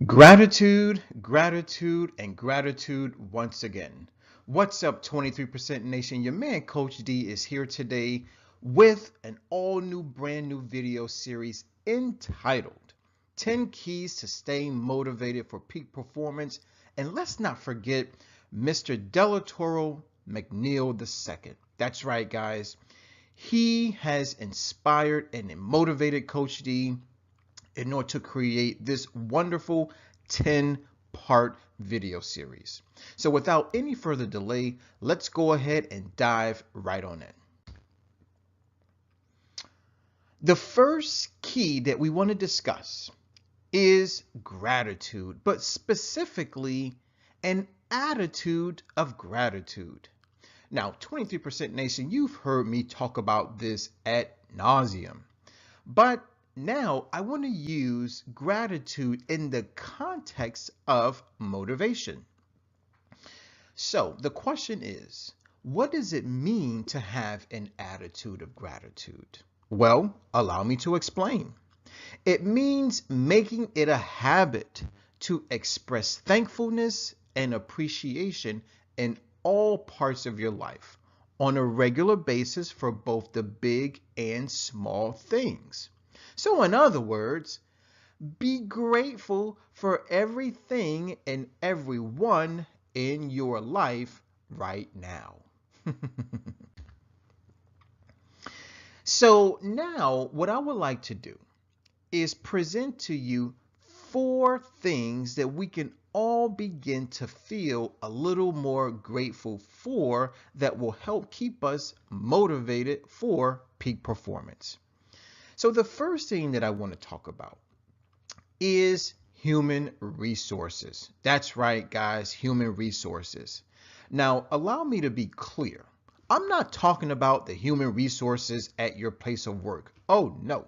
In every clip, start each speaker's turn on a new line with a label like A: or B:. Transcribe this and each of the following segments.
A: Gratitude, gratitude, and gratitude once again. What's up, 23% Nation? Your man, Coach D, is here today with an all new, brand new video series entitled 10 Keys to Staying Motivated for Peak Performance. And let's not forget Mr. Delatoro McNeil II. That's right, guys. He has inspired and motivated Coach D in order to create this wonderful 10-part video series. So without any further delay, let's go ahead and dive right on in. The first key that we want to discuss is gratitude, but specifically an attitude of gratitude. Now, 23% Nation, you've heard me talk about this ad nauseum, but now I want to use gratitude in the context of motivation. So the question is, what does it mean to have an attitude of gratitude? Well, allow me to explain. It means making it a habit to express thankfulness and appreciation in all parts of your life on a regular basis for both the big and small things. So in other words, be grateful for everything and everyone in your life right now. So now what I would like to do is present to you 4 things that we can all begin to feel a little more grateful for that will help keep us motivated for peak performance. So the first thing that I want to talk about is human resources. That's right, guys, human resources. Now, allow me to be clear. I'm not talking about the human resources at your place of work. Oh, no.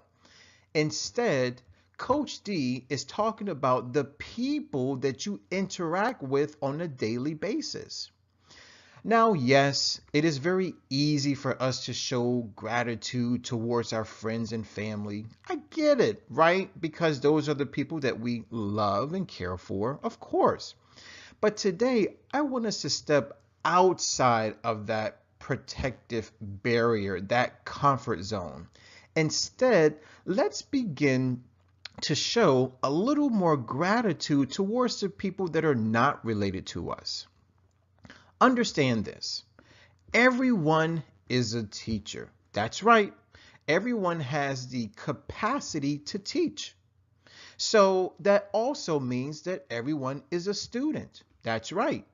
A: Instead, Coach D is talking about the people that you interact with on a daily basis. Now, yes, it is very easy for us to show gratitude towards our friends and family. I get it, right? Because those are the people that we love and care for, of course. But today, I want us to step outside of that protective barrier, that comfort zone. Instead, let's begin to show a little more gratitude towards the people that are not related to us. Understand this. Everyone is a teacher. That's right. Everyone has the capacity to teach. So that also means that everyone is a student. That's right.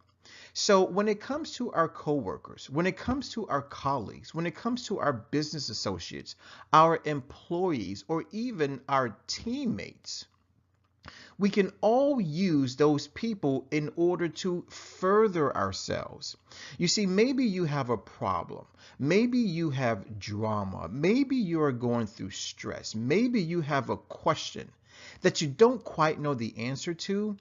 A: So when it comes to our coworkers, when it comes to our colleagues, when it comes to our business associates, our employees, or even our teammates, we can all use those people in order to further ourselves. You see, maybe you have a problem. Maybe you have drama. Maybe you are going through stress. Maybe you have a question that you don't quite know the answer to,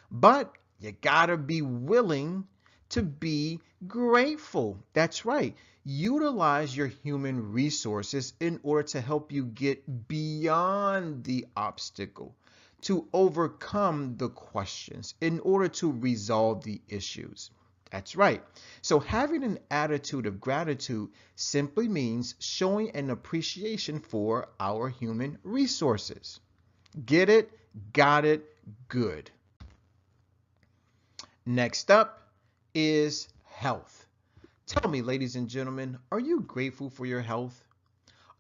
A: but you gotta be willing to be grateful. That's right. Utilize your human resources in order to help you get beyond the obstacle, to overcome the questions, in order to resolve the issues. That's right. So having an attitude of gratitude simply means showing an appreciation for our human resources. Get it? Got it? Good. Next up is health. Tell me, ladies and gentlemen, are you grateful for your health?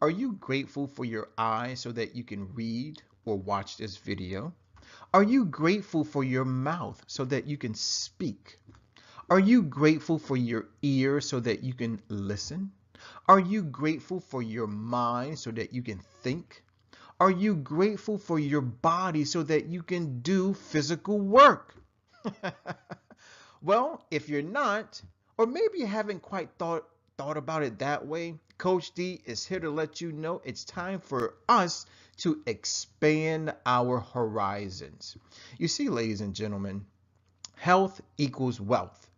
A: Are you grateful for your eyes so that you can read or watch this video? Are you grateful for your mouth so that you can speak? Are you grateful for your ears so that you can listen? Are you grateful for your mind so that you can think? Are you grateful for your body so that you can do physical work? Well, if you're not, or maybe you haven't quite thought about it that way, Coach D is here to let you know it's time for us to expand our horizons. You see, ladies and gentlemen, health equals wealth.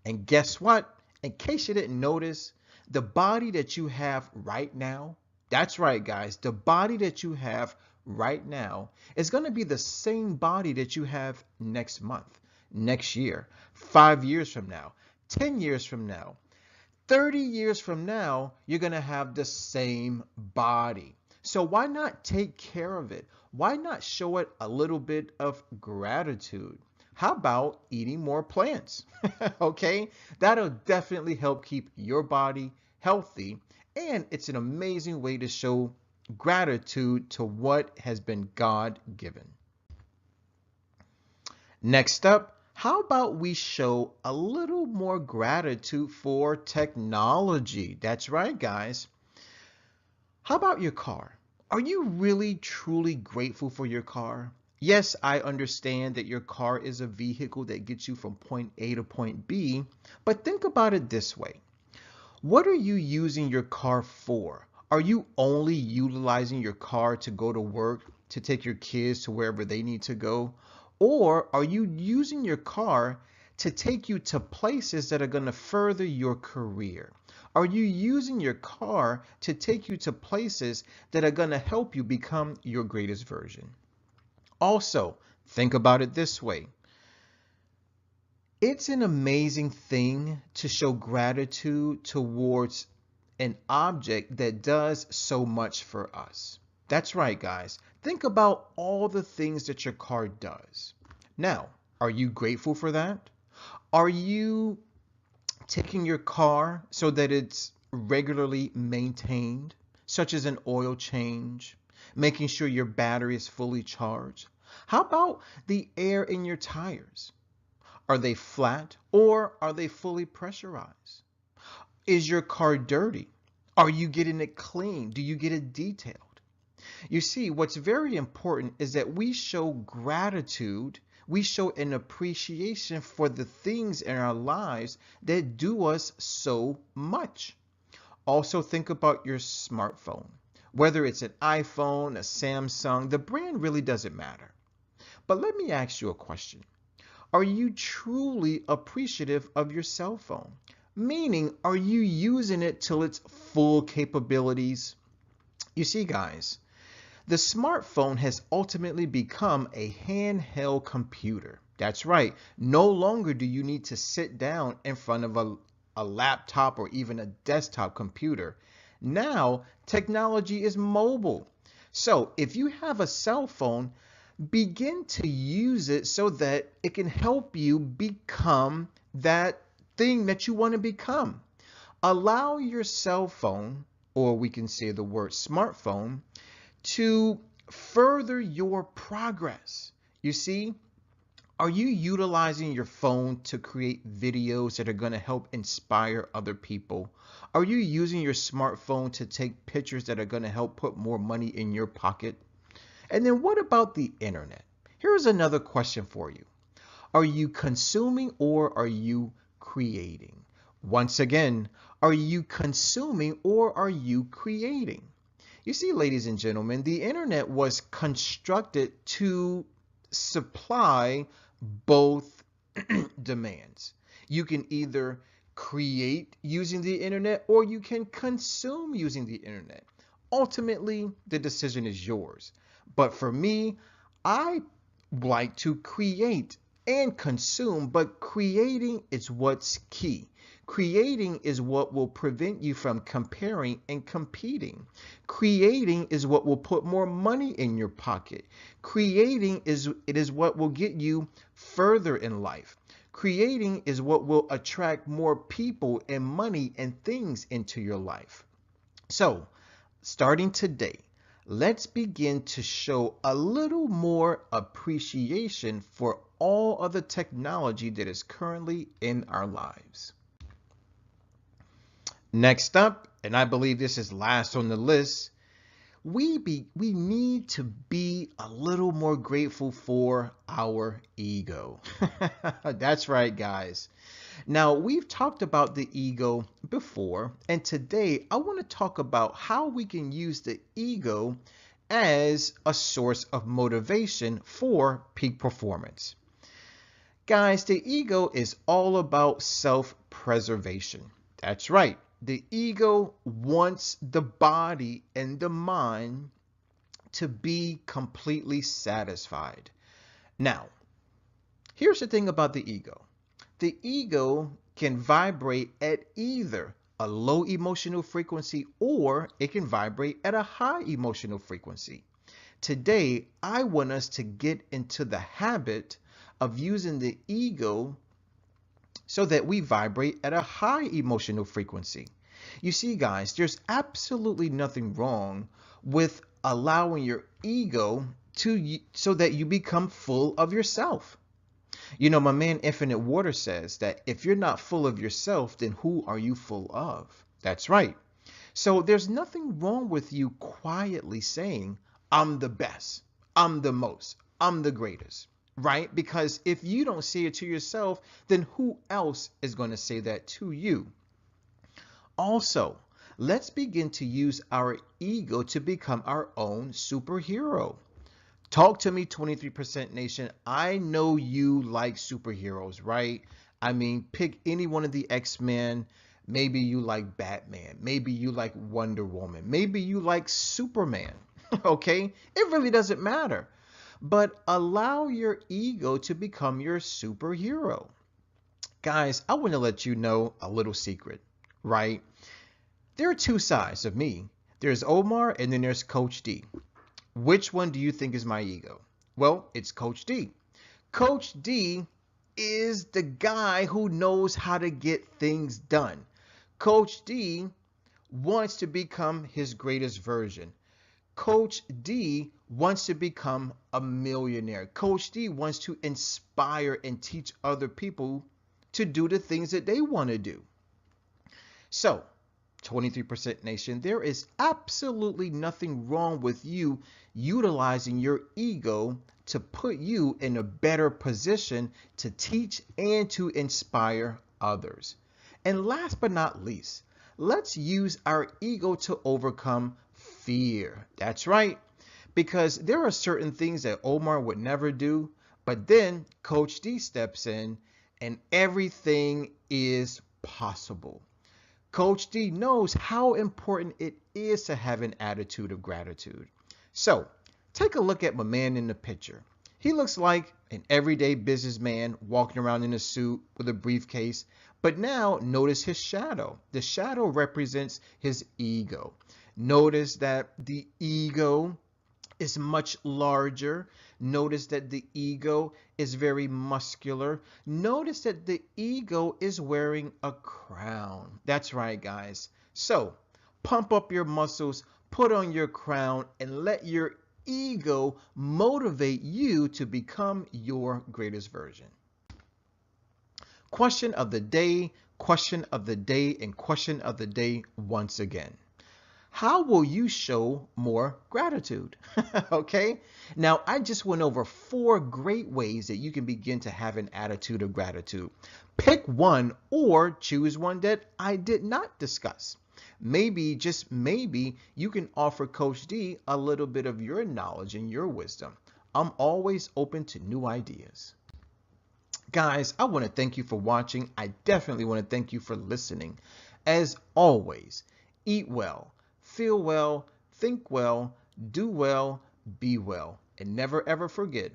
A: And guess what? In case you didn't notice, the body that you have right now, That's right, guys. The body that you have right now is going to be the same body that you have next month, next year, 5 years from now, 10 years from now, 30 years from now. You're going to have the same body. So why not take care of it? Why not show it a little bit of gratitude? How about eating more plants? Okay, that'll definitely help keep your body healthy. And it's an amazing way to show gratitude to what has been God given. Next up, how about we show a little more gratitude for technology? That's right, guys. How about your car? Are you really truly grateful for your car? Yes, I understand that your car is a vehicle that gets you from point A to point B, but think about it this way. What are you using your car for? Are you only utilizing your car to go to work, to take your kids to wherever they need to go? Or are you using your car to take you to places that are going to further your career? Are you using your car to take you to places that are going to help you become your greatest version? Also, think about it this way. It's an amazing thing to show gratitude towards an object that does so much for us. That's right, guys. Think about all the things that your car does. Now, are you grateful for that? Are you taking your car so that it's regularly maintained, such as an oil change, making sure your battery is fully charged? How about the air in your tires? Are they flat or are they fully pressurized? Is your car dirty? Are you getting it clean? Do you get it detailed? You see, what's very important is that we show gratitude. We show an appreciation for the things in our lives that do us so much. Also, think about your smartphone. Whether it's an iPhone, a Samsung, the brand really doesn't matter. But let me ask you a question. Are you truly appreciative of your cell phone? Meaning, are you using it till its full capabilities? You see, guys, the smartphone has ultimately become a handheld computer. That's right. No longer do you need to sit down in front of a laptop or even a desktop computer. Now, technology is mobile. So if you have a cell phone, begin to use it so that it can help you become that thing that you want to become. Allow your cell phone, or we can say the word smartphone, to further your progress. You see, are you utilizing your phone to create videos that are going to help inspire other people? Are you using your smartphone to take pictures that are going to help put more money in your pocket? And then what about the internet? Here's another question for you. Are you consuming or are you creating? Once again, are you consuming or are you creating? You see, ladies and gentlemen, the internet was constructed to supply both demands. You can either create using the internet or you can consume using the internet. Ultimately, the decision is yours. But for me, I like to create and consume, but creating is what's key. Creating is what will prevent you from comparing and competing. Creating is what will put more money in your pocket. Creating is what will get you further in life. Creating is what will attract more people and money and things into your life. So, starting today, let's begin to show a little more appreciation for all of the technology that is currently in our lives. Next up, and I believe this is last on the list, we need to be a little more grateful for our ego. That's right, guys. Now, we've talked about the ego before, and today I want to talk about how we can use the ego as a source of motivation for peak performance. Guys, the ego is all about self-preservation. That's right. The ego wants the body and the mind to be completely satisfied. Now, here's the thing about the ego. The ego can vibrate at either a low emotional frequency or it can vibrate at a high emotional frequency. Today, I want us to get into the habit of using the ego so that we vibrate at a high emotional frequency. You see, guys, there's absolutely nothing wrong with allowing your ego so that you become full of yourself. You know, my man Infinite Water says that if you're not full of yourself, then who are you full of? That's right. So there's nothing wrong with you quietly saying, I'm the best, I'm the most, I'm the greatest, right? Because if you don't say it to yourself, then who else is going to say that to you? Also, let's begin to use our ego to become our own superhero. Talk to me, 23% Nation. I know you like superheroes, right? I mean, pick any one of the X-Men. Maybe you like Batman. Maybe you like Wonder Woman. Maybe you like Superman. Okay? It really doesn't matter. But allow your ego to become your superhero. Guys, I want to let you know a little secret, right? There are two sides of me. There's Omar and then there's Coach D. Which one do you think is my ego? Well, it's Coach D. Coach D is the guy who knows how to get things done. Coach D wants to become his greatest version. Coach D wants to become a millionaire. Coach D wants to inspire and teach other people to do the things that they want to do. So, 23% Nation, there is absolutely nothing wrong with you utilizing your ego to put you in a better position to teach and to inspire others. And last but not least, let's use our ego to overcome fear. That's right, because there are certain things that Omar would never do, but then Coach D steps in and everything is possible. Coach D knows how important it is to have an attitude of gratitude. So, take a look at my man in the picture. He looks like an everyday businessman walking around in a suit with a briefcase, but now notice his shadow. The shadow represents his ego. Notice that the ego is much larger. Notice that the ego is very muscular. Notice that the ego is wearing a crown. That's right, guys. So, pump up your muscles, put on your crown, and let your ego motivate you to become your greatest version. Question of the day, question of the day, and question of the day once again. How will you show more gratitude? Okay, now I just went over 4 great ways that you can begin to have an attitude of gratitude. Pick one or choose one that I did not discuss. Maybe, just maybe, you can offer Coach D a little bit of your knowledge and your wisdom. I'm always open to new ideas. Guys, I want to thank you for watching. I definitely want to thank you for listening. As always, eat well, feel well, think well, do well, be well. And never ever forget,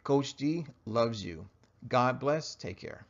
A: Coach D loves you. God bless. Take care.